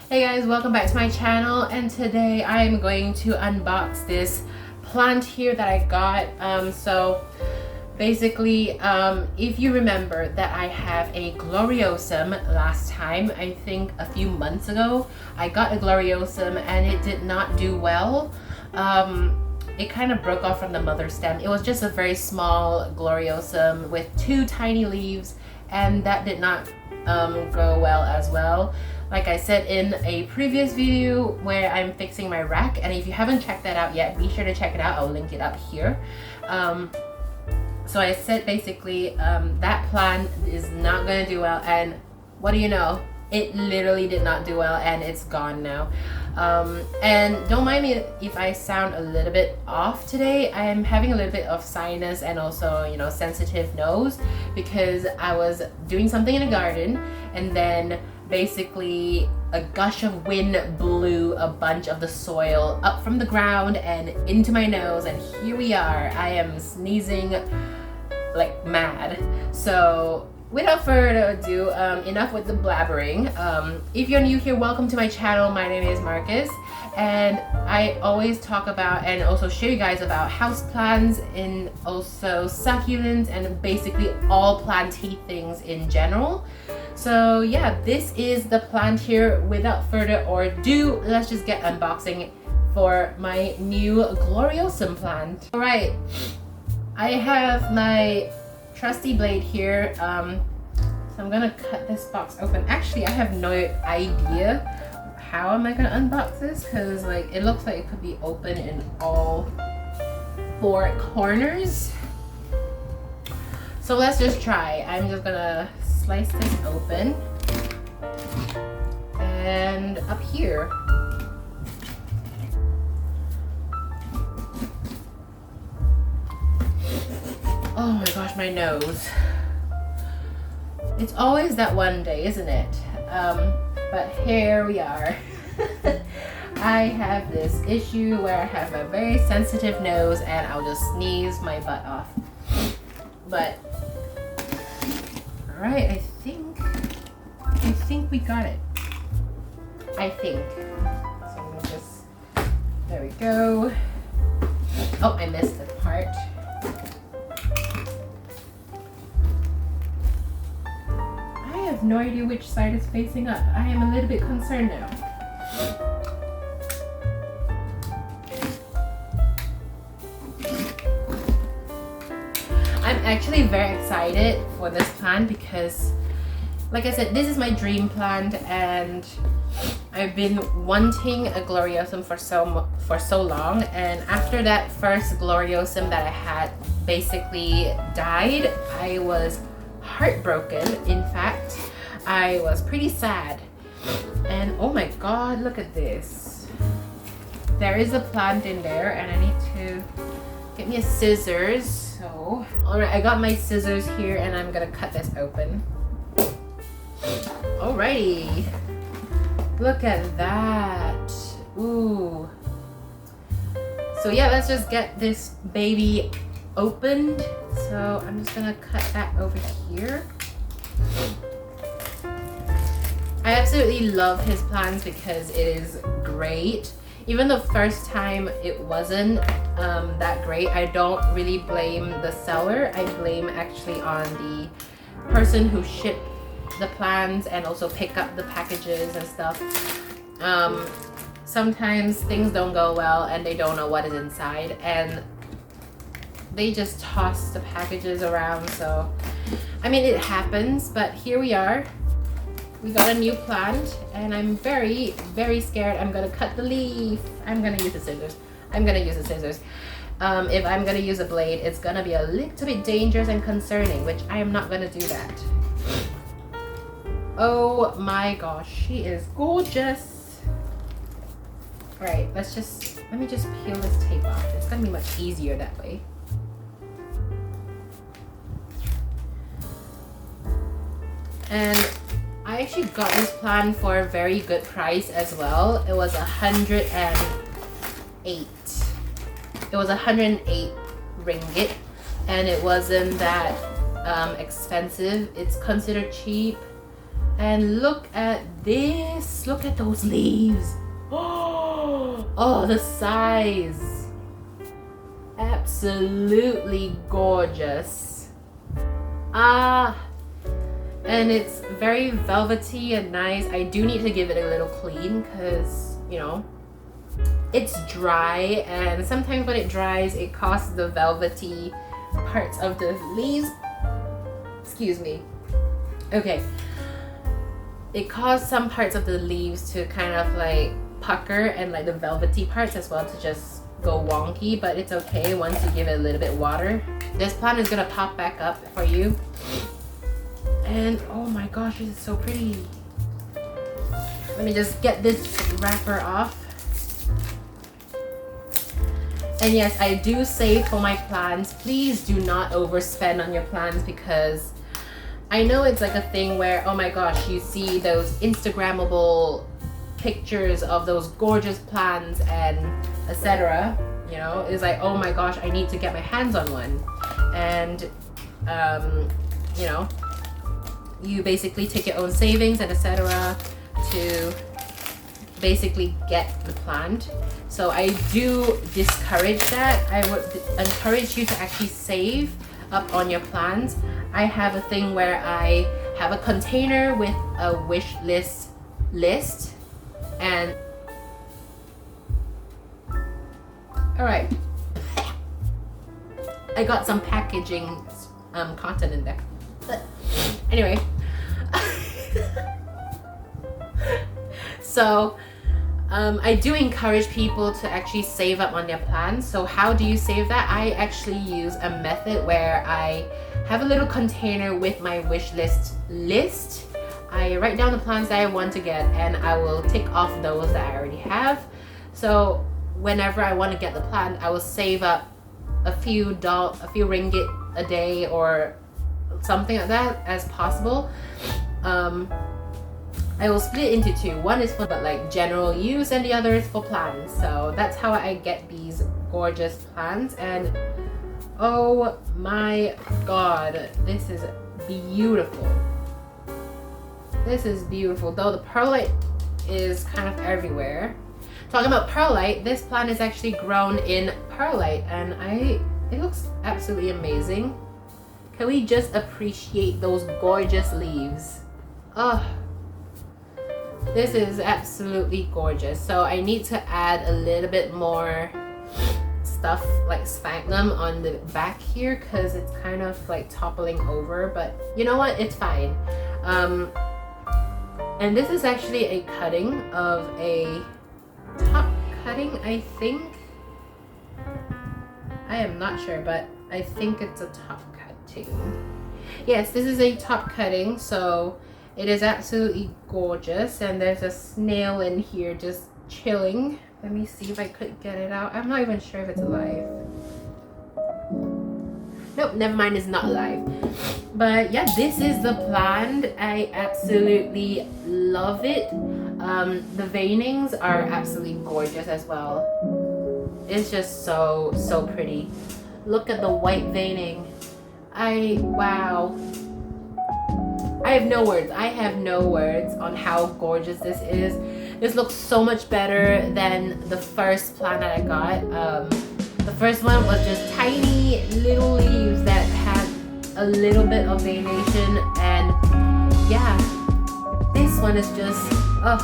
Hey guys, welcome back to my channel, and today I am going to unbox this plant here that I got. So basically, if you remember that I have a Gloriosum last time, I think a few months ago, I got a Gloriosum and it did not do well. It kind of broke off from the mother stem. It was just a very small Gloriosum with two tiny leaves, and that did not grow well as well. Like I said in a previous video where I'm fixing my rack, and if you haven't checked that out yet, be sure to check it out. I'll link it up here. So I said basically that plant is not going to do well, and what do you know? It literally did not do well, and it's gone now. And don't mind me if I sound a little bit off today. I am having a little bit of sinus and also, you know, sensitive nose because I was doing something in the garden, and then basically a gush of wind blew a bunch of the soil up from the ground and into my nose, and here we are. I am sneezing like mad. So without further ado, enough with the blabbering. If you're new here, welcome to my channel. My name is Marcus, and I always talk about and also show you guys about houseplants and also succulents and basically all planty things in general. So yeah, this is the plant here. Without further ado, let's just get unboxing for my new Gloriosum plant. All right, I have my trusty blade here. So I'm gonna cut this box open. Actually, I have no idea how am I gonna unbox this, because like it looks like it could be open in all four corners. So let's just try. I'm just gonna slice this open, and up here oh my gosh, my nose. It's always that one day, isn't it? But here we are. I have this issue where I have a very sensitive nose and I'll just sneeze my butt off. But all right, I think we got it. I think. So I'm gonna just, there we go. Oh, I missed the part. I have no idea which side is facing up. I am a little bit concerned now. I'm actually very excited for this plant because, like I said, this is my dream plant, and I've been wanting a Gloriosum for so long. And after that first Gloriosum that I had basically died, I was heartbroken. In fact, I was pretty sad. And oh my god, look at this. There is a plant in there, and I need to get me a scissors. So alright, I got my scissors here, and I'm gonna cut this open. Alrighty, look at that. Ooh. So yeah, let's just get this baby opened. So I'm just gonna cut that over here. I absolutely love his plants because it is great. Even the first time it wasn't that great, I don't really blame the seller. I blame actually on the person who shipped the plants and also pick up the packages and stuff. Sometimes things don't go well and they don't know what is inside, and they just toss the packages around. So I mean, it happens, but here we are. We got a new plant, and I'm very, very scared. I'm gonna cut the leaf. I'm gonna use the scissors. If I'm gonna use a blade, it's gonna be a little bit dangerous and concerning, which I am not gonna do that. Oh my gosh, she is gorgeous. All right, let me just peel this tape off. It's gonna be much easier that way. And I actually got this plant for a very good price as well. It was 108. It was 108 ringgit, and it wasn't that expensive. It's considered cheap. And look at this. Look at those leaves. Oh, the size. Absolutely gorgeous. And it's very velvety and nice. I do need to give it a little clean because, you know, it's dry, and sometimes when it dries it causes the velvety parts of the leaves, excuse me, okay, it caused some parts of the leaves to kind of like pucker, and like the velvety parts as well to just go wonky, but it's okay once you give it a little bit of water. This plant is gonna pop back up for you. And oh my gosh, this is so pretty. Let me just get this wrapper off. And yes, I do save for my plants. Please do not overspend on your plants, because I know it's like a thing where, oh my gosh, you see those Instagrammable pictures of those gorgeous plants and etc. You know, it's like, oh my gosh, I need to get my hands on one. And you know, you basically take your own savings and etc. to basically get the plant. So I do discourage that. I would encourage you to actually save up on your plants. I have a thing where I have a container with a wish list, and all right, I got some packaging content in there, but anyway. So I do encourage people to actually save up on their plans. So how do you save that? I actually use a method where I have a little container with my wish list. I write down the plans that I want to get, and I will tick off those that I already have. So whenever I want to get the plant, I will save up a few ringgit a day or something like that as possible. I will split it into two. One is for like general use and the other is for plants. So that's how I get these gorgeous plants. And oh my god, this is beautiful. This is beautiful. Though the perlite is kind of everywhere. Talking about perlite, this plant is actually grown in perlite, and it looks absolutely amazing. Can we just appreciate those gorgeous leaves? Oh, this is absolutely gorgeous. So I need to add a little bit more stuff like sphagnum on the back here because it's kind of like toppling over, but you know what, it's fine. And this is actually a cutting of a top cutting, I think. I am not sure, but I think it's a top cutting. Yes, this is a top cutting, so it is absolutely gorgeous. And there's a snail in here just chilling. Let me see if I could get it out. I'm not even sure if it's alive. Nope, never mind, it's not alive. But yeah, this is the plant. I absolutely love it. The veinings are absolutely gorgeous as well. It's just so pretty. Look at the white veining. Wow. I have no words. I have no words on how gorgeous this is. This looks so much better than the first plant that I got. The first one was just tiny little leaves that had a little bit of veination, and yeah, this one is just, oh,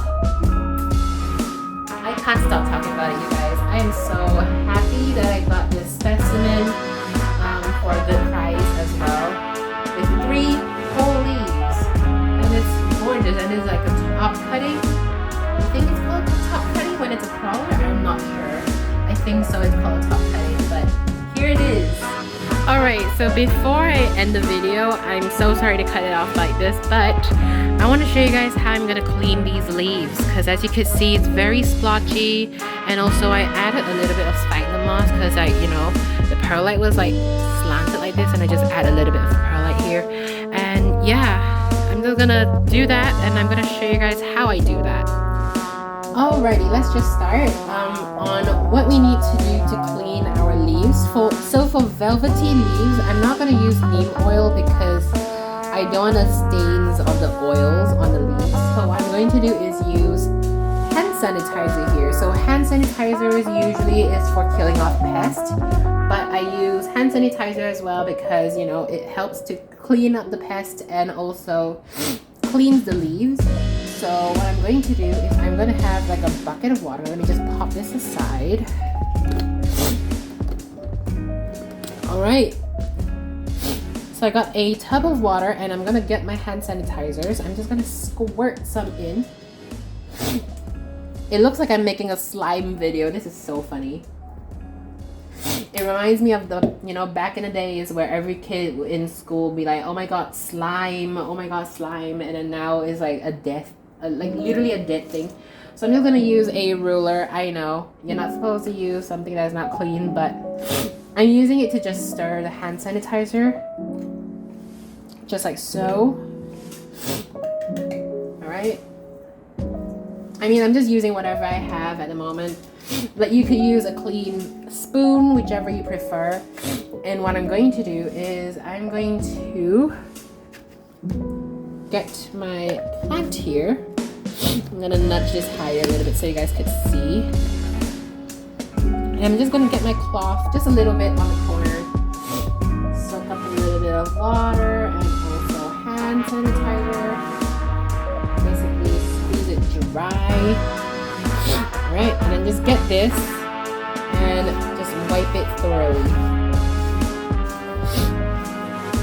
I can't stop talking about it, you guys. I am so happy that I got this specimen for a good price as well, with 3 whole leaves, and it's gorgeous. And it's like a top cutting. I think it's called a top cutting when it's a crawler. I'm not sure. I think so, it's called a top cutting, but here it is. Alright, so before I end the video, I'm so sorry to cut it off like this, but I want to show you guys how I'm going to clean these leaves, because as you can see, it's very splotchy. And also I added a little bit of sphagnum moss because the perlite was like slanted like this, and I just add a little bit of perlite here. And yeah, I'm just gonna do that, and I'm gonna show you guys how I do that. Alrighty, let's just start on what we need to do to clean our leaves. For velvety leaves, I'm not going to use neem oil because I don't want the stains of the oils on the leaves. So what I'm going to do is use hand sanitizer here. So hand sanitizer usually is for killing off pests, but I use hand sanitizer as well because, you know, it helps to clean up the pest and also cleans the leaves. So what I'm going to do is I'm going to have like a bucket of water. Let me just pop this aside. All right. So I got a tub of water and I'm gonna get my hand sanitizers. I'm just gonna squirt some in. It looks like I'm making a slime video. This is so funny. It reminds me of the, you know, back in the days where every kid in school would be like, oh my god, slime, oh my god, slime. And then now it's like a death, like literally a dead thing. So I'm just gonna use a ruler. I know you're not supposed to use something that's not clean, but I'm using it to just stir the hand sanitizer. Just like so. Alright. I mean, I'm just using whatever I have at the moment. But you could use a clean spoon, whichever you prefer. And what I'm going to do is I'm going to get my plant here. I'm gonna nudge this higher a little bit so you guys could see. And I'm just gonna get my cloth just a little bit on the corner. Soak up a little bit of water and also hand sanitizer. Basically squeeze it dry. Alright, and then just get this and just wipe it thoroughly.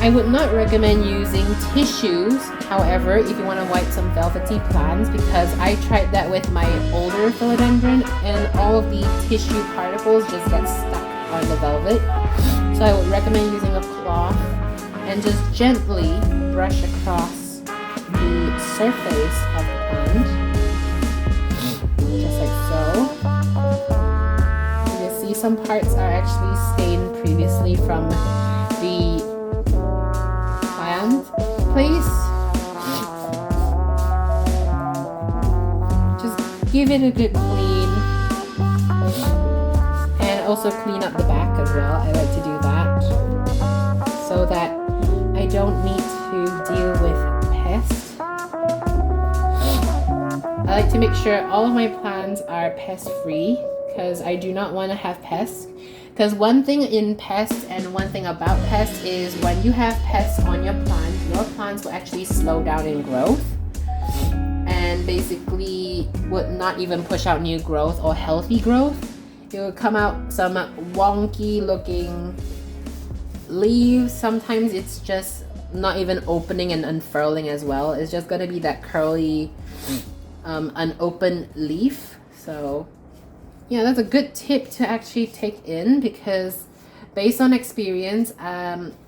I would not recommend using tissues, however, if you want to wipe some velvety plants, because I tried that with my older philodendron and all of the tissue particles just get stuck on the velvet. So I would recommend using a cloth and just gently brush across the surface of the plant, just like so. You can see some parts are actually stained previously from the place. Just give it a good clean and also clean up the back as well. I like to do that so that I don't need to deal with pests. I like to make sure all of my plants are pest free because I do not want to have pests. Because one thing in pests and one thing about pests is when you have pests on your plants will actually slow down in growth and basically would not even push out new growth or healthy growth. It will come out some wonky looking leaves. Sometimes it's just not even opening and unfurling as well. It's just going to be that curly unopened leaf. So yeah, that's a good tip to actually take in because based on experience,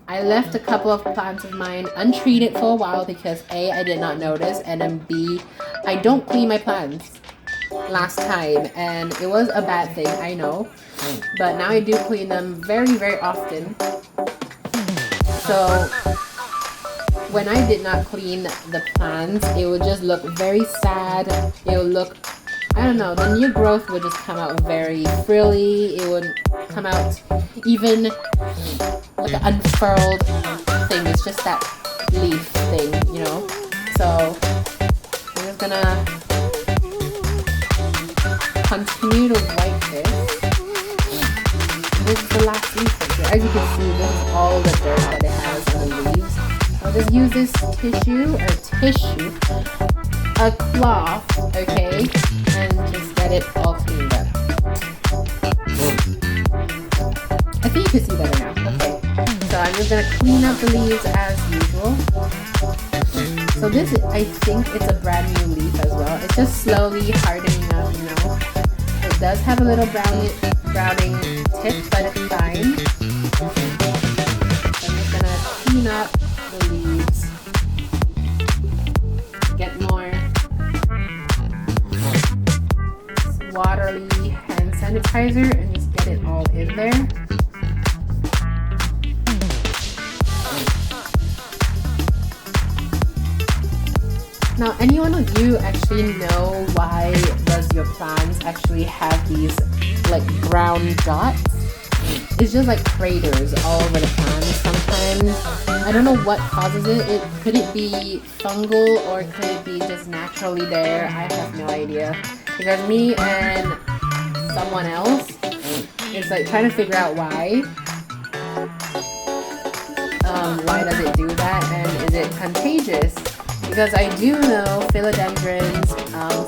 I left a couple of plants of mine untreated for a while because A, I did not notice, and then B, I don't clean my plants last time and it was a bad thing, I know, but now I do clean them very, very often. So when I did not clean the plants, it would just look very sad. It would look, I don't know, the new growth would just come out very frilly. It would come out even like an unfurled thing. It's just that leaf thing, you know? So I'm just gonna continue to wipe this. This is the last leaf right here. As you can see, this is all the dirt that it has on the leaves. I'll just use this a cloth, okay, and just get it all cleaned up. I think you can see better now. Okay, so I'm just gonna clean up the leaves as usual. So this, I think it's a brand new leaf as well. It's just slowly hardening up, you know. It does have a little browning tip, but it's fine. So I'm just gonna clean up the leaves. Get more watery hand sanitizer and just get it all in there. Now, any one of you actually know why does your plants actually have these like brown dots? it's just like craters all over the plant sometimes. I don't know what causes it. Could it be fungal or could it be just naturally there? I have no idea. Because me and someone else is like trying to figure out why. Why does it do that, and is it contagious? Because I do know philodendrons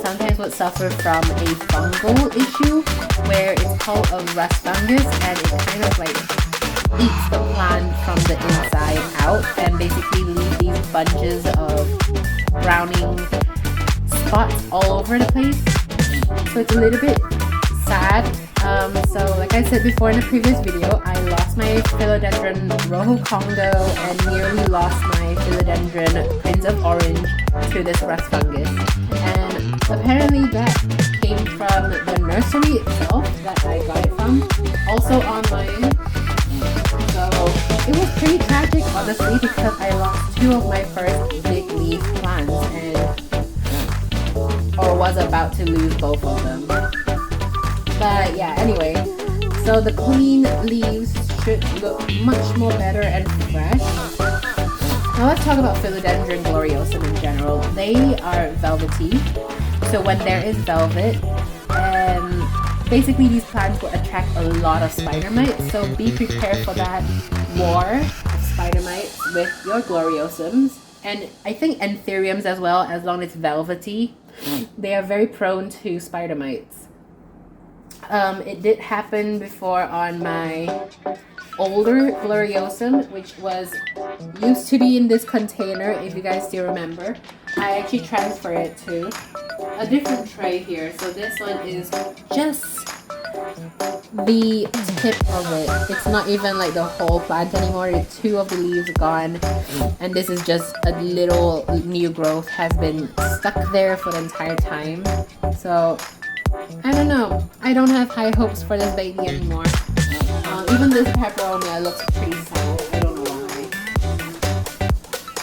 sometimes would suffer from a fungal issue where it's called a rust fungus, and it kind of like eats the plant from the inside out and basically leave these bunches of browning spots all over the place. So it's a little bit sad. So like I said before in the previous video, I lost my Philodendron Rojo Congo and nearly lost my Philodendron Prince of Orange to this rust fungus. And apparently that came from the nursery itself that I got it from, also online. So it was pretty tragic honestly, because I lost two of my first big leaf plants or was about to lose both of them. But yeah, anyway, so the clean leaves should look much more better and fresh. Now let's talk about Philodendron Gloriosum in general. They are velvety, so when there is velvet, basically these plants will attract a lot of spider mites, so be prepared for that war of spider mites with your Gloriosums. And I think Anthuriums as well, as long as it's velvety, they are very prone to spider mites. It did happen before on my older Gloriosum, which was used to be in this container, if you guys still remember. I actually transferred it to a different tray here. So this one is just the tip of it. It's not even like the whole plant anymore. It's two of the leaves gone, and this is just a little new growth has been stuck there for the entire time. So I don't know. I don't have high hopes for this baby anymore. Even this peperomia looks pretty sad. I don't know why.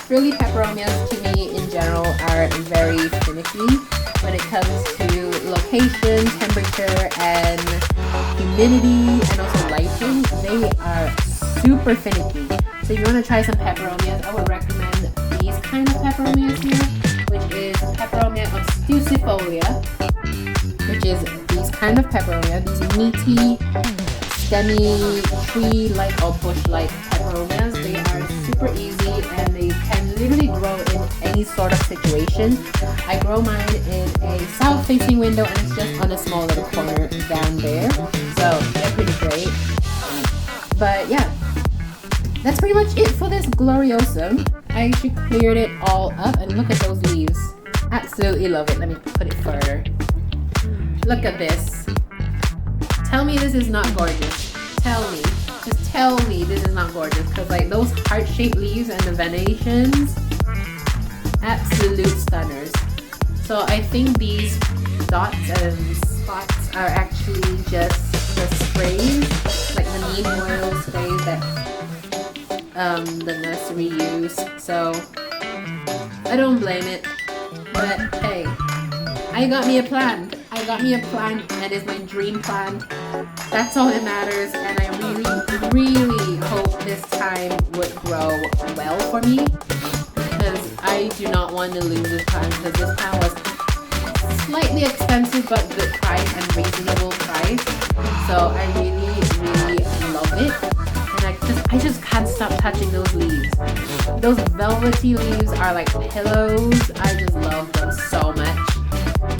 Really, peperomias to me in general are very finicky when it comes to location, temperature, and humidity, and also lighting. They are super finicky. So if you want to try some peperomias, I would recommend these kind of peperomias here, which is Peperomia obtusifolia, which is these kind of peperomia, these meaty, stemmy, tree-like or bush-like peperomias. They are super easy and they can literally grow in any sort of situation. I grow mine in a south-facing window and it's just on a small little corner down there. So they're pretty great. But yeah, that's pretty much it for this Gloriosum. I actually cleared it all up and look at those leaves. Absolutely love it. Let me put it further. Look at this. Tell me this is not gorgeous. Tell me. Just tell me this is not gorgeous. Because like those heart-shaped leaves and the venations, absolute stunners. So I think these dots and spots are actually just the sprays, like the neem oil sprays that the nursery use. So I don't blame it. But hey, I got me a plant. I got me a plant and it's my dream plant. That's all that matters, and I really hope this time would grow well for me, because I do not want to lose this plant, because this plant was slightly expensive but good price and reasonable price. So I really love it, and I just can't stop touching those leaves. Those velvety leaves are like pillows. I just love them so much.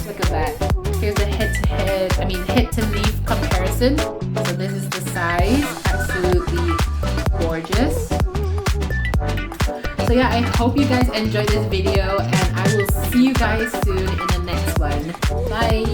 Look at that. Here's a hit to leaf comparison. So this is the size. Absolutely gorgeous. So yeah, I hope you guys enjoyed this video, and I will see you guys soon in the next one. Bye!